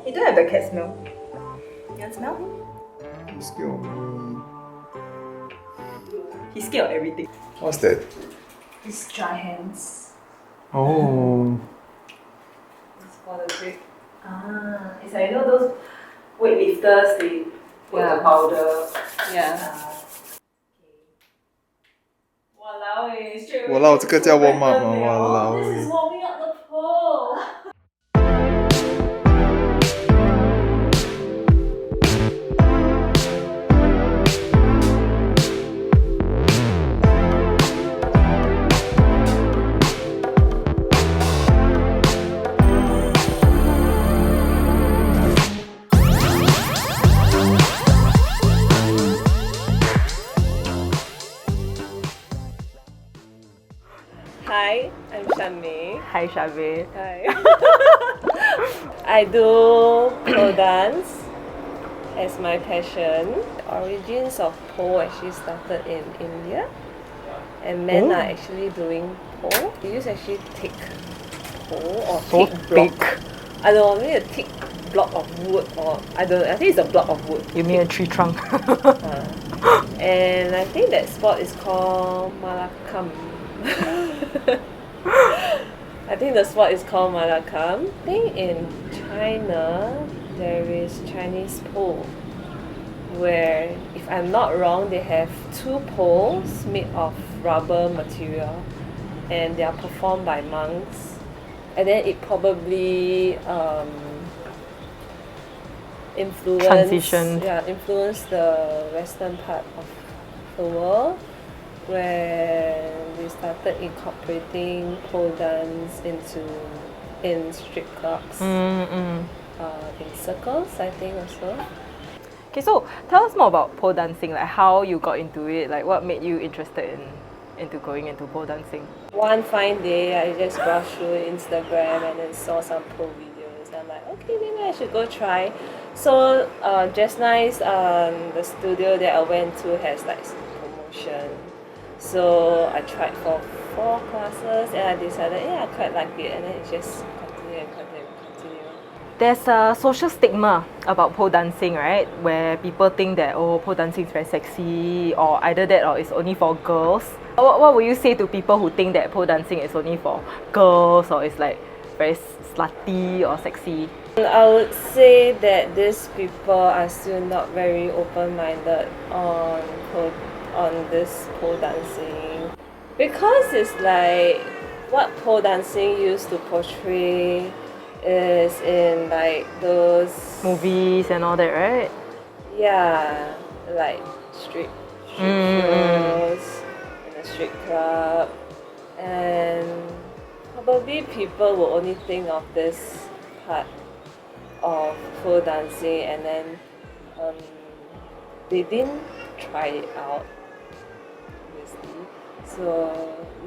You don't have the cat smell. You want smell? I'm scared of me. He's scared of everything. What's that? His dry hands. Oh. It's for the grip. It's like, you know those weightlifters, they put the powder. Yeah. Walao, straight away. Walao, 这个叫 warm up 吗？ Walao. This is Walao. warming up the pole. Hi, I'm Shan Mei. Hi, Shan Mei. Hi. I do pole dance as my passion. The origins of pole actually started in India, and men are actually doing pole. They use actually thick pole or So thick block. thick. I don't know, maybe a thick block of wood, or I don't know, I think it's a block of wood. You mean a tree trunk? And I think that sport is called Malakam. I think the sport is called Malakam. I think in China there is Chinese pole, where if I'm not wrong they have two poles made of rubber material, and they are performed by monks, and then it probably influence the western part of the world, where they started incorporating pole dance in strip clubs, in circles, I think also. Okay, so tell us more about pole dancing, like how you got into it, like what made you interested into going into pole dancing? One fine day, I just browsed through Instagram and then saw some pole videos. I'm like, okay, maybe I should go try. So just nice, the studio that I went to has like some promotion. So I tried for 4 classes and I decided, yeah, I quite like it, and then it just continue. There's a social stigma about pole dancing, right? Where people think that, oh, pole dancing is very sexy, or either that or it's only for girls. What would you say to people who think that pole dancing is only for girls, or it's like very slutty or sexy? I would say that these people are still not very open-minded on this pole dancing, because it's like what pole dancing used to portray is in like those Movies and all that, right? yeah, like street shows in a street club, and probably people will only think of this part of pole dancing, and then they didn't try it out, obviously. So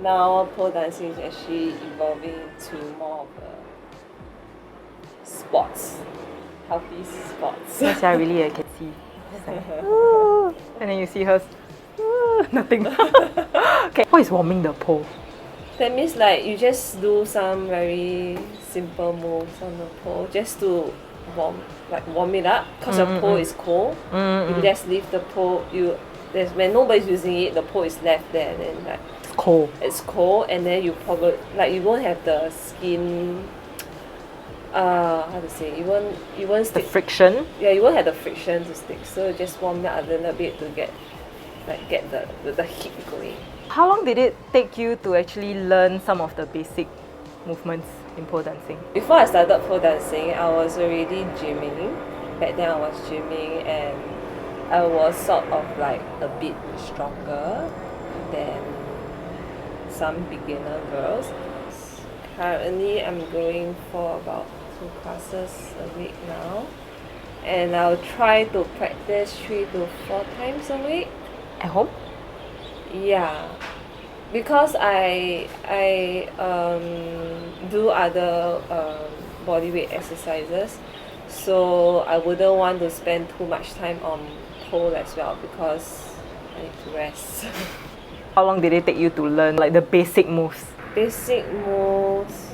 now pole dancing is actually evolving to more of a sports, healthy sports. Yes, I really can see. It's like, "Ooh," and then you see her, "Ooh," nothing. Okay, what is warming the pole? That means like you just do some very simple moves on the pole just to warm it up, because the pole is cold. You just leave the pole. When nobody's using it, the pole is left there, and then like It's cold. it's cold, and then you probably like you won't have the skin. How to say? You won't The stick. friction. Yeah, you won't have the friction to stick. So just warm it up a little bit to get the heat going. How long did it take you to actually learn some of the basic movements in pole dancing? Before I started pole dancing, I was already gymming. Back then I was gymming, and I was sort of like a bit stronger than some beginner girls. Currently I'm going for about 2 classes a week now, and I'll try to practice 3 to 4 times a week. At home? Yeah, because I do other bodyweight exercises, so I wouldn't want to spend too much time on pole as well, because I need to rest. How long did it take you to learn like the basic moves? Basic moves,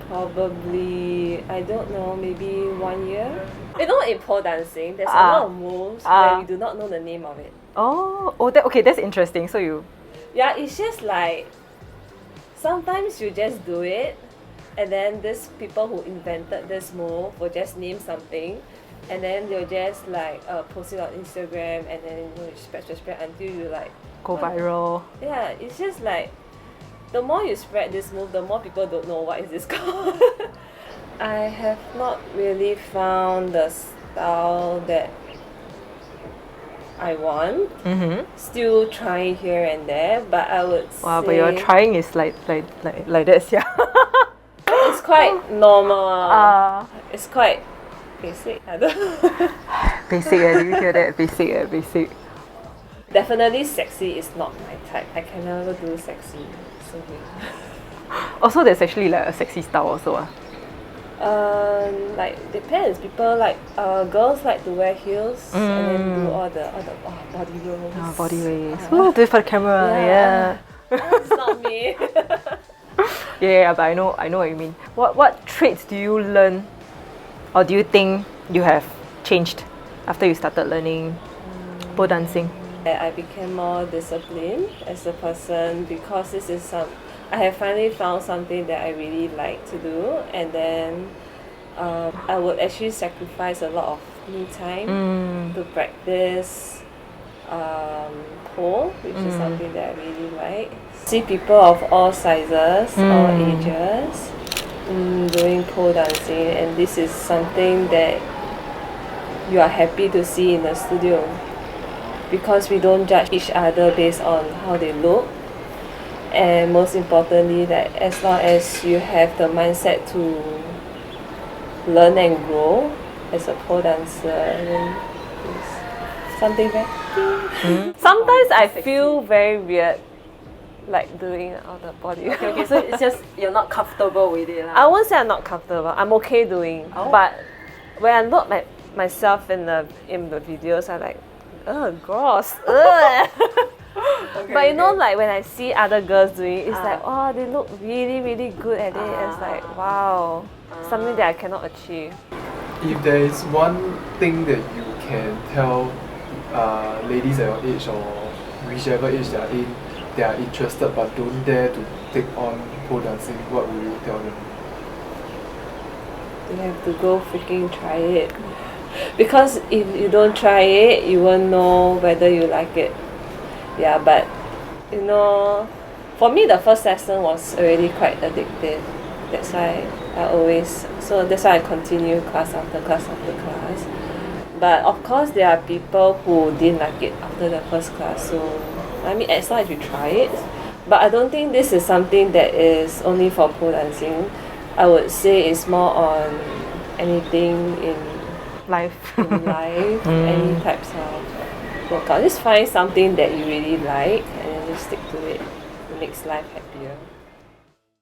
Probably, I don't know, maybe 1 year. You know, in pole dancing, there's a lot of moves where we do not know the name of it. Okay, that's interesting. So you, Yeah, it's just like sometimes you just do it, and then these people who invented this move will just name something, and then they'll just like post it on Instagram, and then you spread until you like go viral. Yeah, it's just like the more you spread this move, the more people don't know what is this called. I have not really found the style that I want. Still trying here and there, but I would Wow, say but your trying is like this, yeah. it's quite normal. It's quite basic. I don't Basic, do you hear that? Basic. Definitely sexy is not my type. I can never do sexy. So Also, there's actually like a sexy style also. like depends. People like girls like to wear heels and then do all the body rolls. Body waist. Oh, do it for the camera. Yeah. That's not me. Yeah, but I know what you mean. What traits do you learn, or do you think you have changed after you started learning pole dancing? I became more disciplined as a person because this is I have finally found something that I really like to do, and then I would actually sacrifice a lot of me time to practice pole, which is something that I really like. See people of all sizes, all ages doing pole dancing, and this is something that you are happy to see in the studio because we don't judge each other based on how they look. And most importantly, that as long as you have the mindset to learn and grow as a pole dancer, then it's something very Sometimes I feel very weird like doing all the body. Okay, so it's just you're not comfortable with it. I won't say I'm not comfortable. I'm okay doing. But when I look at myself in the videos, I'm like, ugh, gross. Ugh. But you know, like when I see other girls doing it, it's like, oh, they look really, really good at it. It's like, wow, something that I cannot achieve. If there is one thing that you can tell ladies at your age or whichever age they are in, they are interested but don't dare to take on pole dancing, what will you tell them? You have to go freaking try it. Because if you don't try it, you won't know whether you like it. Yeah, but you know, for me the first lesson was already quite addictive. That's why that's why I continue class after class after class. But of course there are people who didn't like it after the first class, so I mean as long as you try it. But I don't think this is something that is only for pole dancing. I would say it's more on anything in Life. any types of workout. Just find something that you really like and then just stick to it. It makes life happier.